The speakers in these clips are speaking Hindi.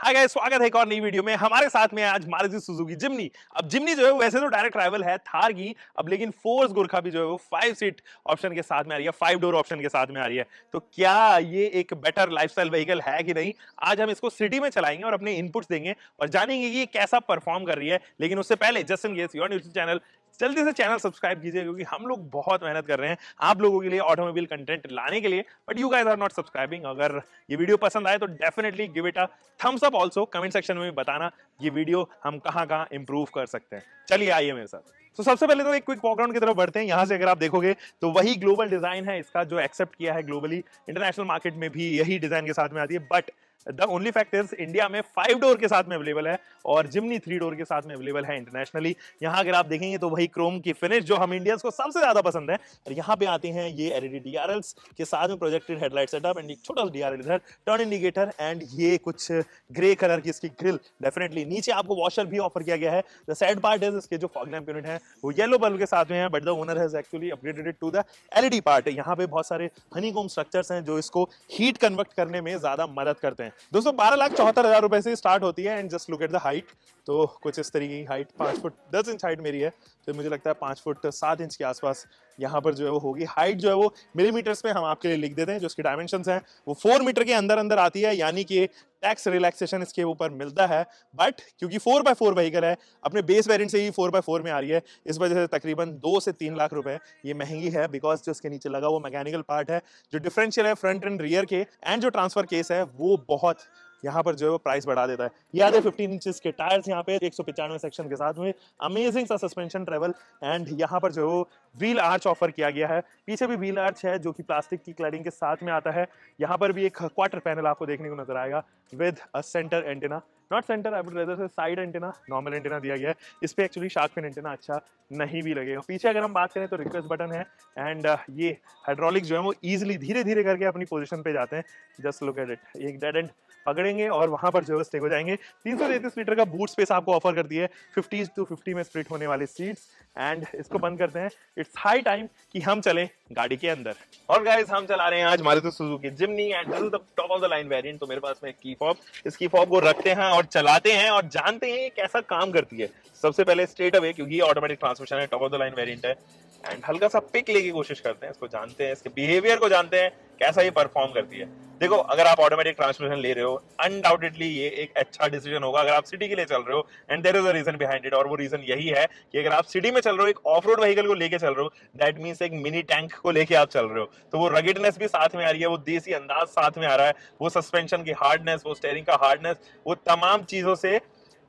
हाय गाइस, स्वागत है एक और नई वीडियो में। हमारे साथ में है आज मारुति सुजुकी जिम्नी। अब जिम्नी जो है वैसे तो डायरेक्ट राइवल है थार की, अब लेकिन फोर्स गुरखा भी जो है वो 5 सीट ऑप्शन के साथ में आ रही है, 5 डोर ऑप्शन के साथ में आ रही है। तो क्या ये एक बेटर लाइफस्टाइल व्हीकल है कि नहीं? आज हम इसको सिटी में चलाएंगे और अपने इनपुट्स देंगे और जानेंगे कि ये कैसा परफॉर्म कर रही है। लेकिन उससे पहले just in case your new channel, जल्दी से चैनल सब्सक्राइब कीजिए क्योंकि हम लोग बहुत मेहनत कर रहे हैं आप लोगों के लिए ऑटोमोबाइल कंटेंट लाने के लिए, but you guys are not subscribing. अगर ये वीडियो पसंद आए तो definitely give it a thumbs up. Also comment section में भी बताना ये वीडियो हम कहां कहां इंप्रूव कर सकते हैं। चलिए आइए मेरे साथ। तो सबसे पहले तो एक क्विक बैकग्राउंड की तरफ बढ़ते हैं। यहां से अगर आप देखोगे तो वही ग्लोबल डिजाइन है इसका जो एक्सेप्ट किया है ग्लोबली, इंटरनेशनल मार्केट में भी यही डिजाइन के साथ में आती है। But the only fact is India में 5 डोर के साथ में अवेलेबल है और जिम्नी 3 डोर के साथ में अवेलेबल है इंटरनेशनली। यहां अगर आप देखेंगे तो वही क्रोम की फिनिश जो हम इंडियंस को सबसे ज्यादा पसंद है। और यहां पे आते हैं ये एलईडी डीआरएल्स के साथ में प्रोजेक्टेड हेडलाइट सेटअप एंड एक छोटा सा डीआरएल इधर, टर्न इंडिकेटर एंड ये कुछ ग्रे कलर की इसकी ग्रिल। डेफिनेटली नीचे आपको वॉशर भी ऑफर किया गया है। द सैड पार्ट इज इसके जो फॉग लैंप यूनिट है वो येलो बल्ब के साथ में है, but the owner has actually upgraded it to the LED part. यहां पे बहुत सारे हनीकॉम्ब स्ट्रक्चर्स हैं जो इसको हीट कन्वर्ट करने में ज्यादा मदद करते हैं। दोस्तों 12,74,000 रुपए से स्टार्ट होती है and just look at the height. तो कुछ इस तरीके की हाइट 5 फुट 10 इंच हाइट मेरी है, तो मुझे लगता है 5 फुट 7 इंच के आसपास यहाँ पर जो है वो होगी। हाइट जो है वो मिलीमीटर्स में हम आपके लिए लिख देते हैं। जो इसकी डायमेंशंस हैं वो 4 मीटर के अंदर अंदर आती है, यानी कि टैक्स रिलैक्सेशन इसके ऊपर मिलता है। बट क्योंकि 4x4 व्हीकल है, अपने बेस वेरिएंट से ही 4x4 में आ रही है, इस वजह से तकरीबन 2 से 3 लाख रुपए ये महंगी है। बिकॉज जो इसके नीचे लगा वो मैकेनिकल पार्ट है, जो डिफरेंशियल है फ्रंट एंड रियर के, एंड जो ट्रांसफर केस है वो बहुत यहाँ पर जो है वो प्राइस बढ़ा देता है। ये आते 15 इंचेस के टायर्स यहाँ पे 195 सेक्शन के साथ में, अमेजिंग सा सस्पेंशन ट्रेवल एंड यहाँ पर जो व्हील आर्च ऑफर किया गया है। पीछे भी व्हील आर्च है जो कि प्लास्टिक की क्लैडिंग के साथ में आता है। यहाँ पर भी एक क्वार्टर पैनल आपको देखने को नजर आएगा with a centre antenna, not centre, I would rather से साइड एंटेना, नॉर्मल एंटेना दिया गया है। इस पे एक्चुअली शार्क फिन एंटेना अच्छा नहीं भी लगेगा। पीछे अगर हम बात करें तो रिक्वेस्ट बटन है एंड ये हाइड्रोलिक्स जो है वो इजीली धीरे धीरे करके अपनी पोजीशन पे जाते हैं। जस्ट लुक एट इट, एक डेड एंड पकड़ेंगे और वहां पर जो है स्टिक हो जाएंगे। 333 लीटर का बूट स्पेस आपको ऑफर कर दिया है, 50 to 50 में स्प्लिट होने वाली सीट्स। एंड इसको बंद करते हैं। इट्स हाई टाइम कि हम चलें गाड़ी के अंदर। और गाइस हम चला रहे हैं आज Maruti Suzuki Jimny and this is the top of the line variant. तो मेरे पास में की फॉब, इस की फॉब को रखते हैं और चलाते हैं और जानते हैं कैसा काम करती है। सबसे पहले स्ट्रेट अवे, क्योंकि ये ऑटोमेटिक ट्रांसमिशन है, top of the line variant है, एंड हल्का सा पिक लेके कोशिश करते हैं, इसको जानते हैं, इसके बिहेवियर को जानते हैं कैसा ये परफॉर्म करती है। देखो अगर आप ऑटोमेटिक ट्रांसमिशन ले रहे हो अनडाउटेडली ये एक अच्छा डिसीजन होगा अगर आप सिटी के लिए चल रहे हो, and there is a reason behind it. और वो रीजन यही है कि अगर आप सिटी में चल रहे हो, एक ऑफ रोड व्हीकल को लेके चल रहे हो, दैट मींस एक मिनी टैंक को लेके आप चल रहे हो, तो वो रगेडनेस भी साथ में आ रही है, वो देसी अंदाज साथ में आ रहा है, वो सस्पेंशन की हार्डनेस, वो स्टीयरिंग का हार्डनेस, वो तमाम चीजों से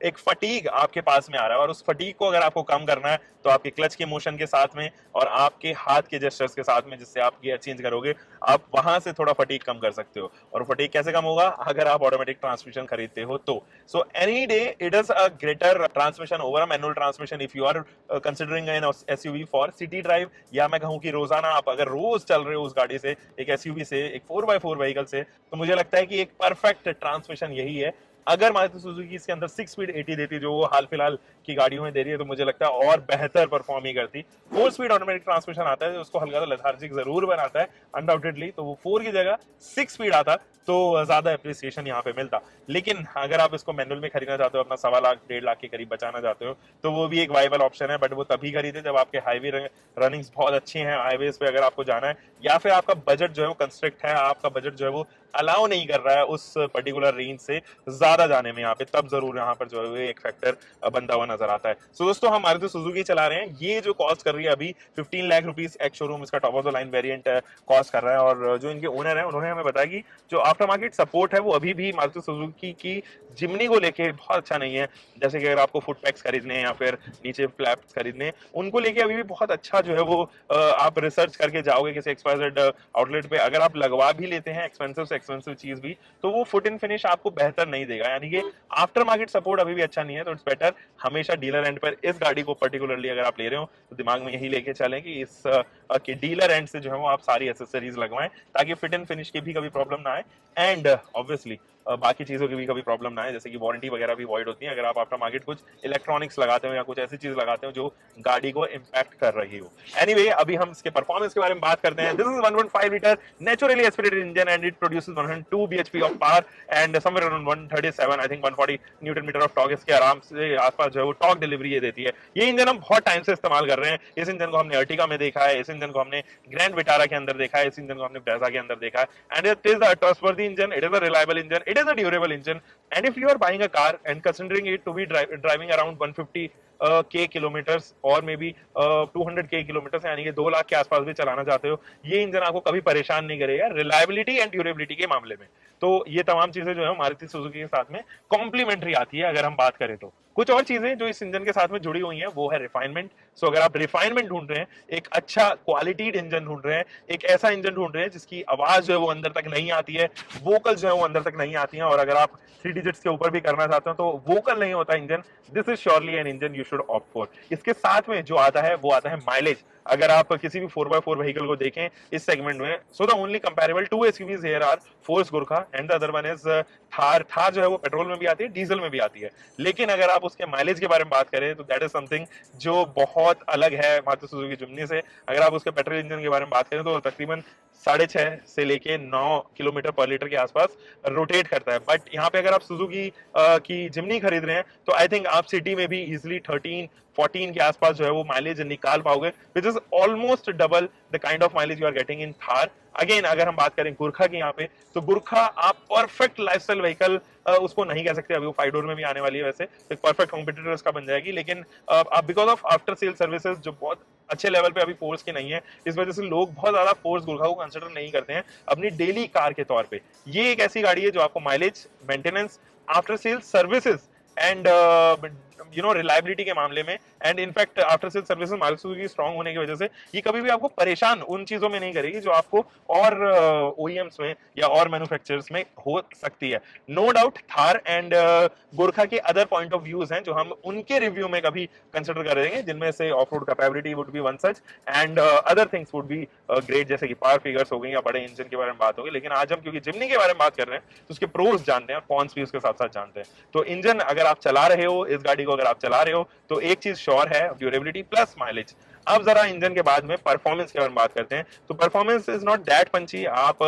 एक फटीग आपके पास में आ रहा है। और उस फटीग को अगर आपको कम करना है तो आपके क्लच के मोशन के साथ में और आपके हाथ के जेस्चर्स के साथ में, जिससे आप गियर चेंज करोगे, आप वहां से थोड़ा फटीग कम कर सकते हो। और फटीग कैसे कम होगा? अगर आप ऑटोमेटिक ट्रांसमिशन खरीदते हो तो। So any day it is a greater transmission over a manual transmission if you are considering an SUV for city drive, या मैं कहूं कि रोजाना आप अगर रोज चल रहे हो उस गाड़ी से, एक एसयूवी से, एक 4x4 व्हीकल से, तो मुझे लगता है कि एक परफेक्ट ट्रांसमिशन यही है। अगर मारुति सुजुकी इसके अंदर 6 स्पीड 80 देती जो वो हाल फिलहाल की गाड़ियों में दे रही है, तो मुझे लगता है और बेहतर परफॉर्म ही करती। 4 स्पीड ऑटोमेटिक ट्रांसमिशन आता है, उसको हल्का सा लेथार्जिक जरूर बनाता है अनडाउटेडली, तो वो 4 की जगह 6 स्पीड आता तो ज्यादा एप्रिसिएशन यहाँ पे मिलता। लेकिन अगर आप इसको मैनुअल में खरीदना चाहते हो, अपना 1.25 लाख 1.5 लाख के करीब बचाना चाहते हो, तो वो भी एक वाइबल ऑप्शन है। बट वो तभी खरीदे जब आपके हाईवे रनिंग्स बहुत अच्छी हैं, हाईवेज पे अगर आपको जाना है, या फिर आपका बजट जो है वो कंस्ट्रिक्ट है, आपका बजट जो है वो अलाउ नहीं कर रहा है उस पर्टिकुलर रेंज से ज्यादा जाने में यहाँ पे, तब जरूर यहाँ पर जो है एक फैक्टर बनता हुआ नजर आता है। सो दोस्तों हम मारुति सुजुकी चला रहे हैं। ये जो कॉस्ट कर रही है अभी 15 लाख रुपीस एक्स शोरूम, इसका top of the line variant cost कर रहा है। और जो इनके ओनर है उन्होंने हमें बताया कि जो आफ्टर मार्केट सपोर्ट है वो अभी भी मारुति सुजुकी की जिम्नी को लेके बहुत अच्छा नहीं है। जैसे कि अगर आपको फुट पैक्स खरीदने या फिर नीचे फ्लैप्स खरीदने, उनको लेके अभी भी बहुत अच्छा जो है वो आप रिसर्च करके जाओगे किसी एक्सपायर्ड आउटलेट पे, अगर आप लगवा भी लेते हैं एक्सपेंसिव से एक्सपेंसिव चीज भी, तो वो फुट इन फिनिश आपको बेहतर नहीं देगा। यानी कि आफ्टर मार्केट सपोर्ट अभी भी अच्छा नहीं है। तो इट्स बेटर हमेशा डीलर एंड पर इस गाड़ी को पर्टिकुलरली अगर आप ले रहे हो तो दिमाग में यही लेके चलें कि इस के डीलर एंड से जो है वो आप सारी एसेसरीज लगवाएं, ताकि फिट एंड फिनिश की भी कभी प्रॉब्लम ना आए। एंड ऑब्वियसली बाकी चीजों की भी कभी प्रॉब्लम ना है, जैसे कि वारंटी वगैरह भी वॉइड होती है अगर आप आफ्टर मार्केट कुछ इलेक्ट्रॉनिक्स लगाते हो या कुछ ऐसी चीज लगाते हो जो गाड़ी को इम्पैक्ट कर रही हो। एनीवे, अभी हम इसके परफॉर्मेंस के बारे में बात करते हैं। This is 1.5 litre naturally aspirated engine and it produces 102 bhp of power and somewhere around 137 I think 140 newton metre of torque इसके आराम से आसपास जो है वो टॉर्क डिलीवरी ये देती है। ये इंजन हम बहुत टाइम से इस्तेमाल कर रहे हैं। इस इंजन को हमने अर्टिगा में देखा है, इस इंजन को हमने ग्रैंड विटारा के अंदर देखा है, इस इंजन को हमने ब्रेजा के अंदर देखा है। And it is a trustworthy engine, it is a reliable engine, it is a durable engine. And if you are buying a car and considering it to be driving around 150 K kilometres और मे बी 200 के किलोमीटर, यानी कि 2 लाख के आसपास भी चलाना चाहते हो, ये इंजन आपको कभी परेशान नहीं करेगा रिलायबिलिटी एंड ड्यूरेबिलिटी के मामले में। तो ये तमाम चीजें जो है मारुति सुजुकी के साथ में कॉम्प्लीमेंट्री आती है। अगर हम बात करें तो कुछ और चीजें जो इस इंजन के साथ में जुड़ी हुई हैं वो है रिफाइनमेंट। सो अगर आप रिफाइनमेंट ढूंढ रहे हैं, एक अच्छा क्वालिटीड इंजन ढूंढ रहे हैं, एक ऐसा इंजन ढूंढ रहे हैं जिसकी आवाज जो है वो अंदर तक नहीं आती है, वोकल जो है वो अंदर तक नहीं आती है, और अगर आप 3 डिजिट्स के ऊपर भी करना चाहते हो तो वोकल नहीं होता engine, this is surely an engine you should opt for. इसके साथ में जो आता है वो आता है माइलेज। अगर आप किसी भी 4x4 व्हीकल को देखें इस सेगमेंट में, so the only comparable 2 SUVs here are Force Gurkha and the other one is Thar. Thar जो है वो पेट्रोल में भी आती है, डीजल में भी आती है, लेकिन अगर आप उसके माइलेज के बारे में बात करें तो दैट इज समथिंग जो बहुत अलग है मारुति सुजुकी जिम्नी से। अगर आप उसके पेट्रोल इंजन के बारे में बात करें तो तकरीबन 6.5 से लेके 9 किलोमीटर पर लीटर के आसपास रोटेट करता है। बट यहाँ पे अगर आप सुजुकी की जिम्नी खरीद रहे हैं तो आई थिंक आप सिटी में भी इजिली 13-14 के आसपास जो है वो माइलेज निकाल पाओगे, which is almost double the kind of mileage you are getting in Thar. Again अगर हम बात करें गुरखा की यहाँ पे, तो गुरखा आप परफेक्ट लाइफस्टाइल व्हीकल उसको नहीं कह सकते, अभी वो 5 डोर में भी आने वाली है, वैसे एक परफेक्ट कॉम्पिटिटर उसका बन जाएगी, लेकिन आप because of after sale services जो बहुत अच्छे लेवल पे अभी फोर्स की नहीं है, इस वजह से लोग बहुत ज्यादा फोर्स गुरखा को कंसिडर नहीं करते हैं अपनी डेली कार के तौर पे। ये एक ऐसी गाड़ी है जो आपको mileage, maintenance, after sale services and reliability के मामले में, and in fact after sale services Maruti Suzuki strong होने की वजह से ये कभी भी आपको परेशान उन चीजों में नहीं करेगी जो आपको और ओईएम्स में या और मैन्युफैक्चरर्स में हो सकती है। No doubt Thar and Gurkha के अदर पॉइंट ऑफ व्यूज हैं जो हम उनके रिव्यू में कभी कंसिडर करेंगे, जिनमें से of road capability would be one such and other things would be great, जैसे कि पावर फिगर्स हो गई या बड़े इंजन के बारे में बात होगी। लेकिन आज हम क्योंकि जिम्नी के बारे में बात कर रहे हैं तो उसके प्रोज जानते हैं और कॉन्स भी उसके साथ साथ जानते हैं। तो इंजन अगर आप चला रहे हो, इस गाड़ी को अगर आप चला रहे हो, तो एक चीज श्योर है, ड्यूरेबिलिटी प्लस माइलेज। अब जरा इंजन के बाद में परफॉर्मेंस के बारे में बात करते हैं। तो परफॉर्मेंस इज नॉट दैट पंची। आप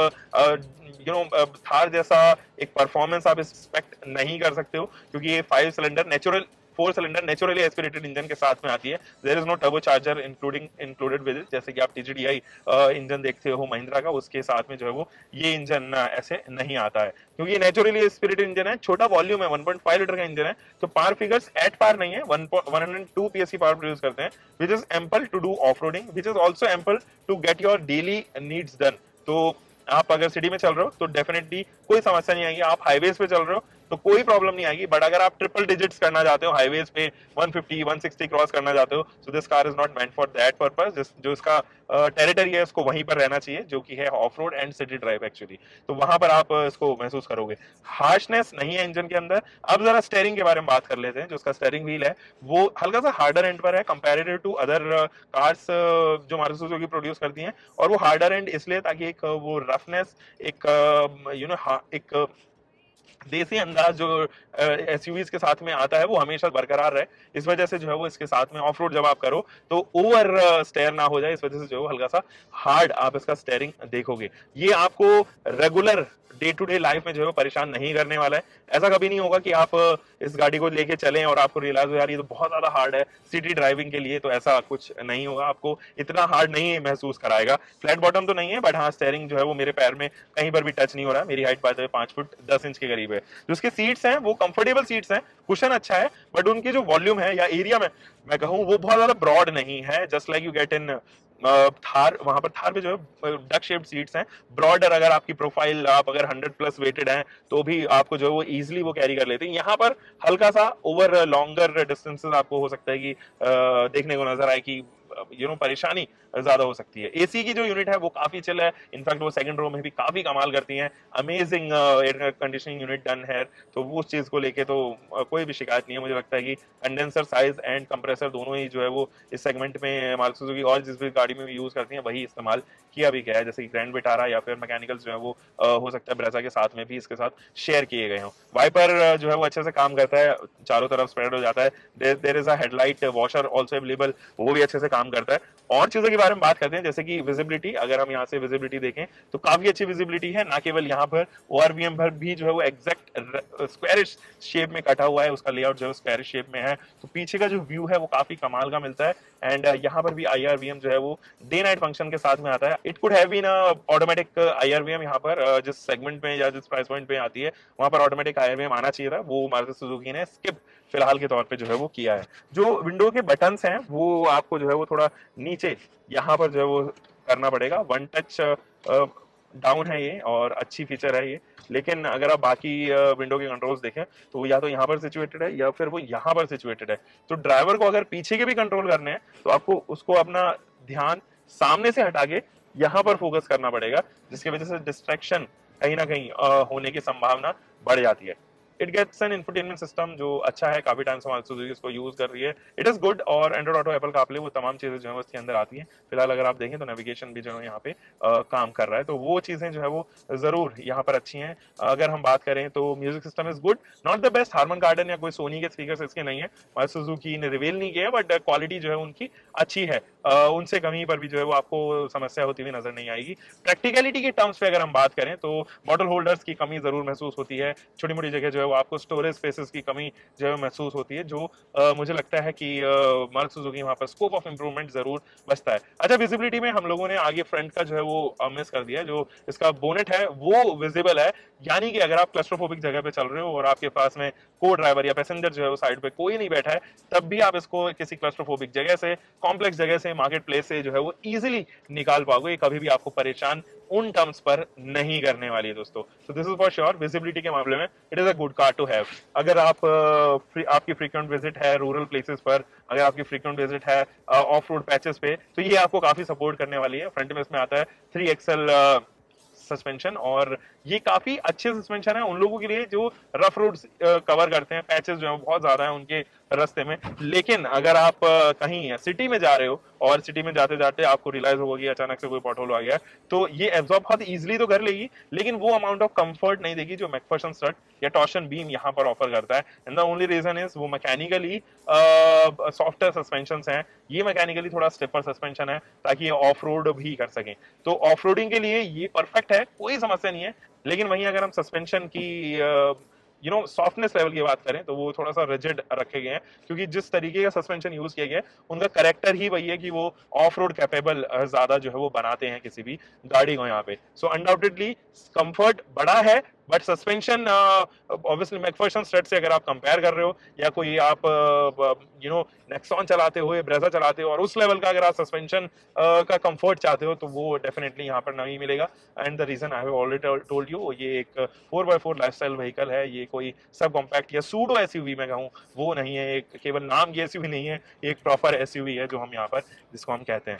थार जैसा एक परफॉर्मेंस आप एक्सपेक्ट नहीं कर सकते हो, क्योंकि ये 5 cylinder natural 4 cylinder naturally aspirated engine के साथ में आती है। There is no turbocharger included with it, जैसे कि आप TGDI इंजन देखते हो महिंद्रा का, उसके साथ में जो है वो ये इंजन ऐसे नहीं आता है, क्योंकि ये नेचुरली एस्पिरेटेड इंजन है, छोटा वॉल्यूम है, 1.5 लीटर का इंजन है। तो पावर फिगर्स एट पार नहीं है, 102 PS की पावर प्रोड्यूस करते हैं, which is ample to do off roading, which is also ample to get your daily needs done. तो आप अगर सिटी में चल रहे हो तो डेफिनेटली कोई समस्या नहीं आएगी, आप हाईवेज पे चल रहे हो तो कोई प्रॉब्लम नहीं आएगी। बट अगर आप ट्रिपल डिजिट्स करना चाहते हो हाईवेज पे, 150 160 क्रॉस करना चाहते हो, so this car is not meant for that purpose. जो इसका टेरिटरी है उसको वहीं पर रहना चाहिए, जो कि है off road and city drive actually, तो वहां पर आप इसको महसूस करोगे। हार्शनेस नहीं है इंजन के अंदर। अब जरा स्टेयरिंग के बारे में बात कर लेते हैं। जो उसका स्टेयरिंग व्हील है वो हल्का सा हार्डर एंड पर है कंपेरेटिव टू अदर कार्स जो मारुति सुजुकी प्रोड्यूस करती हैं, और वो हार्डर एंड इसलिए ताकि एक वो रफनेस, एक एक देसी अंदाज जो एसयूवीज के साथ में आता है वो हमेशा बरकरार रहे। इस वजह से जो है वो इसके साथ में ऑफ रोड जब आप करो तो ओवर स्टेयर ना हो जाए, इस वजह से जो है हल्का सा हार्ड आप इसका स्टेयरिंग देखोगे। ये आपको regular day to day life में जो है परेशान नहीं करने वाला है। ऐसा कभी नहीं होगा कि आप इस गाड़ी को लेके चलें और आपको रियलाइज हो यार ये तो बहुत ज्यादा हार्ड है सिटी ड्राइविंग के लिए, तो ऐसा कुछ नहीं होगा, आपको इतना हार्ड नहीं महसूस कराएगा। फ्लैट बॉटम तो नहीं है, बट हाँ स्टेयरिंग जो है वो मेरे पैर में कहीं पर भी टच नहीं हो रहा है। मेरी हाइट बात है 5 फुट 10 इंच के करीब है। जो उसके सीट्स हैं वो कंफर्टेबल सीट्स हैं, कुशन अच्छा है, बट उनकी जो वॉल्यूम है या एरिया में मैं कहूँ वो बहुत ज्यादा ब्रॉड नहीं है, just like you get in Thar. वहां पर थार पे जो है डक शेप्ड सीट्स हैं, ब्रॉडर। अगर आपकी प्रोफाइल आप अगर 100 प्लस वेटेड हैं तो भी आपको जो है वो इजीली वो कैरी कर लेते हैं। यहाँ पर हल्का सा ओवर लॉन्गर डिस्टेंसेस आपको हो सकता है कि देखने को नजर आए कि परेशानी ज्यादा हो सकती है। एसी की जो यूनिट है वो काफी चिल है, इनफैक्ट वो सेकंड रो में भी काफी कमाल करती हैं। Amazing air conditioning unit done है, तो वो उस चीज को लेके तो कोई भी शिकायत नहीं है। मुझे लगता है कि कंडेंसर साइज एंड कंप्रेसर दोनों ही जो है वो इस सेगमेंट में मारुति सुजुकी और जिस भी गाड़ी में भी यूज करती है वही इस्तेमाल किया भी गया है, जैसे कि ग्रैंड विटारा या फिर मैकेनिकल्स जो है वो हो सकता है ब्रेजा के साथ में भी इसके साथ शेयर किए गए हों। वाइपर जो है वो अच्छे से काम करता है, चारों तरफ स्प्रेड हो जाता है। There is a headlight washer also available, वो भी अच्छे से काम करता है। और चीजों के बारे में बात करते हैं, जैसे कि विजिबिलिटी, अगर हम यहाँ से विजिबिलिटी देखें तो काफी अच्छी विजिबिलिटी है। ना केवल यहाँ पर ओआरवीएम पर भी जो है वो एग्जैक्ट स्क्वायरिश शेप में कटा हुआ है, उसका लेआउट जो है स्क्वायरिश शेप में है, तो पीछे का जो व्यू है वो काफी कमाल का मिलता है। एंड यहाँ पर भी आईआरवीएम जो है वो डे नाइट फंक्शन के साथ में आता है। It could have been automatic IRVM, यहाँ पर जिस सेगमेंट में या जिस प्राइस पॉइंट पे आती है वहां पर ऑटोमेटिक आईआरवीएम आना चाहिए था, वो मारुति सुजुकी ने स्किप फिलहाल के तौर पे जो है वो किया है। जो विंडो के बटन्स हैं वो आपको जो है वो थोड़ा नीचे यहाँ पर जो है वो करना पड़ेगा, वन टच डाउन है ये और अच्छी फीचर है ये। लेकिन अगर आप बाकी विंडो के कंट्रोल्स देखें तो या तो यहाँ पर सिचुएटेड है या फिर वो यहाँ पर सिचुएटेड है। तो ड्राइवर को अगर पीछे के भी कंट्रोल करने हैं तो आपको उसको अपना ध्यान सामने से हटा के यहाँ पर फोकस करना पड़ेगा, जिसकी वजह से डिस्ट्रैक्शन कहीं ना कहीं होने की संभावना बढ़ जाती है। It gets an infotainment system जो अच्छा है, काफी टाइम से मारुति सुजुकी इसको यूज कर रही है, इट इज गुड। और एंड्रॉइड ऑटो, एप्पल कारप्ले, वो तमाम चीजें जो है उसके अंदर आती हैं। फिलहाल अगर आप देखें तो नेविगेशन भी जो है यहाँ पे काम कर रहा है, तो वो चीजें जो है वो जरूर यहाँ पर अच्छी हैं। अगर हम बात करें तो music system is good, not the best Harman कार्डन या कोई सोनी के स्पीकर इसके नहीं है, मारुति सुजुकी ने रिवील नहीं किया, बट क्वालिटी जो है उनकी अच्छी है। उनसे कहीं पर भी जो है वो आपको समस्या होती हुई नजर नहीं आएगी। प्रैक्टिकलिटी के टर्म्स पे अगर हम बात करें तो बॉटल होल्डर्स की कमी जरूर महसूस होती है, छोटी मोटी जगह जो है वो आपको स्टोरेज स्पेसेस की कमी जो है महसूस होती है, जो मुझे लगता है कि मारुति सुजुकी वहां पर स्कोप ऑफ इंप्रूवमेंट जरूर बचता है। अच्छा, विजिबिलिटी में हम लोगों ने आगे फ्रंट का जो है वो मिस कर दिया, जो इसका बोनेट है वो विजिबल है, यानी कि अगर आप क्लस्ट्रोफोबिक जगह पे चल रहे हो और आपके पास में को ड्राइवर या पैसेंजर जो है वो साइड पे कोई नहीं बैठा है, तब भी आप इसको किसी क्लस्ट्रोफोबिक जगह से, कॉम्प्लेक्स जगह से, मार्केट प्लेस से जो है वो इजीली निकाल पाओगे, कभी भी आपको परेशान उन टर्म्स पर नहीं करने वाली है दोस्तों। So this is for sure, visibility के मामले में it is a good car to have. अगर आप आपकी फ्रीक्वेंट विजिट है रूरल प्लेसेस पर, अगर आपकी फ्रीक्वेंट विजिट है ऑफ रोड पैचेस पे, तो ये आपको काफी सपोर्ट करने वाली है। फ्रंट में इसमें आता है 3XL सस्पेंशन, और ये काफी अच्छे सस्पेंशन है उन लोगों के लिए जो रफ रोड्स कवर करते हैं, पैचेस जो है बहुत ज्यादा है उनके रास्ते में। लेकिन अगर आप कहीं सिटी में जा रहे हो और सिटी में जाते जाते आपको रियलाइज होगा कि अचानक से कोई पॉटहोल आ गया, तो ये एब्जॉर्ब बहुत इजीली तो कर लेगी, लेकिन वो अमाउंट ऑफ कंफर्ट नहीं देगी जो मैकफर्सन स्ट्रट या टॉर्शन बीम यहाँ पर ऑफर करता है। And the only reason is वो मैकेनिकली सॉफ्टवेयर सस्पेंशन हैं, ये मैकेनिकली थोड़ा स्टिफर सस्पेंशन है ताकि ये ऑफ रोड भी कर सकें। तो ऑफ रोडिंग के लिए ये परफेक्ट है, कोई समस्या नहीं है। लेकिन वहीं अगर हम सस्पेंशन की सॉफ्टनेस लेवल की बात करें तो वो थोड़ा सा रिजिड रखे गए हैं, क्योंकि जिस तरीके का सस्पेंशन यूज किया गया है उनका करेक्टर ही वही है कि वो ऑफ रोड कैपेबल ज्यादा जो है वो बनाते हैं किसी भी गाड़ी को यहाँ पे। सो अनडाउटेडली कंफर्ट बड़ा है, but suspension obviously Macpherson strut से अगर आप कंपेयर कर रहे हो, या कोई आप नेक्सॉन चलाते हो या ब्रेजा चलाते हो और उस लेवल का अगर आप सस्पेंशन का कंफर्ट चाहते हो, तो वो डेफिनेटली यहाँ पर नहीं मिलेगा। And the reason I have already told you, ये एक 4x4 लाइफस्टाइल व्हीकल है, ये कोई सब कॉम्पैक्ट या सूडो एसयूवी में कहूँ वो नहीं है, एक केवल नाम की एसयूवी नहीं है, एक प्रॉपर एसयूवी है जो हम यहाँ पर जिसको हम कहते हैं।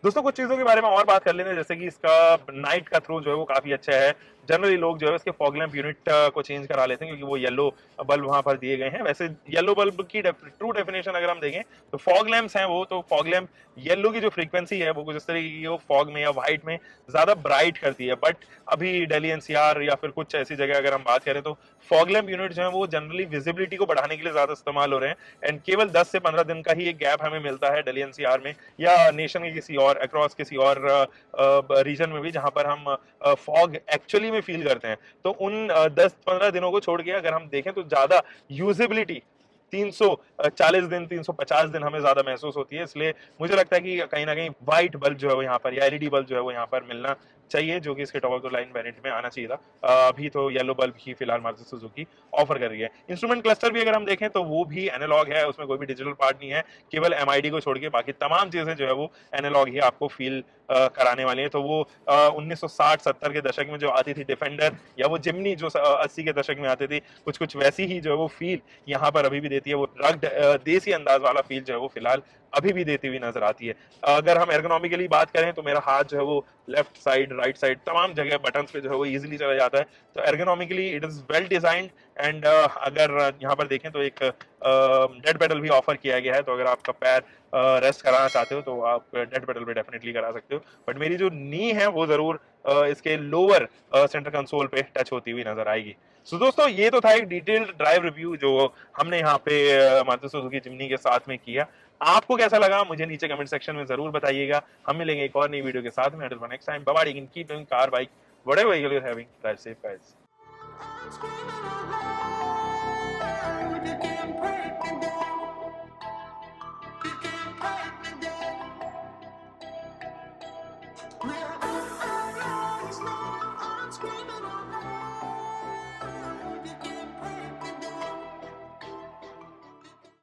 दोस्तों, कुछ चीजों के बारे में और बात कर लेते हैं, जैसे कि इसका नाइट का थ्रो जो है वो काफी अच्छा है। जनरली लोग जो है इसके फॉग लैंप यूनिट को चेंज करा लेते हैं, क्योंकि वो येलो बल्ब वहां पर दिए गए हैं। वैसे येलो बल्ब की ट्रू डेफिनेशन अगर हम देखें तो फॉग लैंप्स हैं वो, तो फॉग लैंप येलो की जो फ्रीक्वेंसी है वो कुछ इस तरीके की फॉग में या व्हाइट में ज्यादा ब्राइट करती है। बट अभी दिल्ली एनसीआर या फिर कुछ ऐसी जगह अगर हम बात करें तो फॉग लैंप यूनिट जो है वो जनरली विजिबिलिटी को बढ़ाने के लिए ज्यादा इस्तेमाल हो रहे हैं। एंड केवल 10 से 15 दिन का ही एक गैप हमें मिलता है दिल्ली एनसीआर में या नेशन के किसी और अक्रॉस किसी और रीजन में भी, जहां पर हम फॉग एक्चुअली में फील करते हैं। तो उन 10-15 दिनों को छोड़ के अगर हम देखें तो ज्यादा यूजेबिलिटी 340 दिन 350 दिन हमें ज्यादा महसूस होती है। इसलिए मुझे लगता है कि कहीं ना कहीं व्हाइट बल्ब जो है वो यहाँ पर या एलईडी बल्ब जो है वो यहाँ पर मिलना चाहिए, जो कि इसके top of the line variant में आना चाहिए था। अभी तो येलो बल्ब ही फिलहाल मारुति सुजुकी ऑफर कर रही है। इंस्ट्रूमेंट क्लस्टर भी अगर हम देखें तो वो भी एनालॉग है, उसमें कोई भी डिजिटल पार्ट नहीं है, केवल एमआईडी को छोड़ के बाकी तमाम चीजें जो है वो एनालॉग ही आपको फील कराने वाली है। तो वो 1960-70 के दशक में जो आती थी डिफेंडर या वो जिमनी जो 80 के दशक में आती थी, कुछ वैसी ही जो है वो फील यहाँ पर अभी भी देती है। वो रग्ड देसी अंदाज वाला फील जो है वो फिलहाल अभी भी देती हुई नजर आती है। अगर हम एर्गोनॉमिकली बात करें तो मेरा हाथ जो है वो लेफ्ट साइड, राइट साइड, तमाम जगह बटन पे जो है वो इजीली चला जाता है। तो ergonomically it is well designed. And अगर यहाँ पर देखें तो एक डेड पेडल भी ऑफर किया गया है, तो अगर आपका पैर रेस्ट कराना चाहते हो तो आप डेड पेडल पे डेफिनेटली करा सकते हो। बट मेरी जो नी है वो जरूर इसके लोअर सेंटर कंसोल पे टच होती हुई नजर आएगी। सो दोस्तों, ये तो था एक डिटेल्ड ड्राइव रिव्यू जो हमने यहाँ पे मारुति सुजुकी जिम्नी के साथ में किया। आपको कैसा लगा मुझे नीचे कमेंट सेक्शन में जरूर बताइएगा। हम मिलेंगे एक और नई वीडियो के साथ में। Until next time, bye bye. Keep doing car, bike, whatever vehicle you're having. Drive safe, guys. We